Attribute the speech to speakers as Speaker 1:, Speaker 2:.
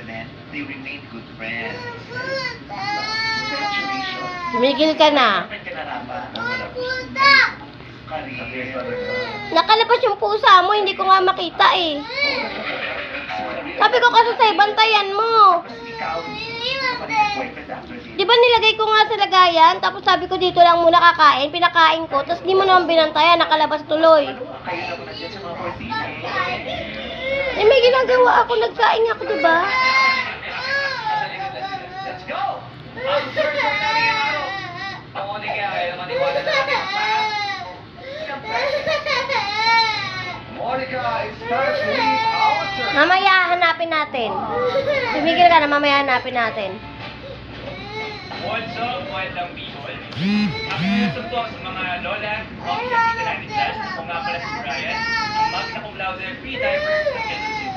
Speaker 1: Jeanette, they remained good friends. Congratulations.
Speaker 2: Tumigil ka na.
Speaker 1: Bakit ka naraman? Career.
Speaker 2: Nakalabas yung pusa mo, hindi ko nga makita eh. Sabi ko kasi sa'yo, bantayan mo.
Speaker 1: Tapos ikaw, boyfriend after this.
Speaker 2: Di ba nilagay ko nga sa lagayan? Tapos sabi ko dito lang muna kakain, pinakain ko. Tapos di mo naman binantayan, nakalabas tuloy.
Speaker 1: Kayo naman nandiyan sa mga kortina eh.
Speaker 2: Eh may ginagawa ako, nagsaing ako, di ba?
Speaker 1: Let's go! Ang search for Mariano. Pauli kaya kayo maniwala na natin ang taas. Monica starts with our search.
Speaker 2: Mamaya hanapin natin. Tumigil ka na, mamaya hanapin natin.
Speaker 3: What's up, Bandang Bicol? Ang ilusog po sa mga lola, mga tita namin dyan. Ako nga pala si Brian, ang magna cum laude free diver ng Quezon City.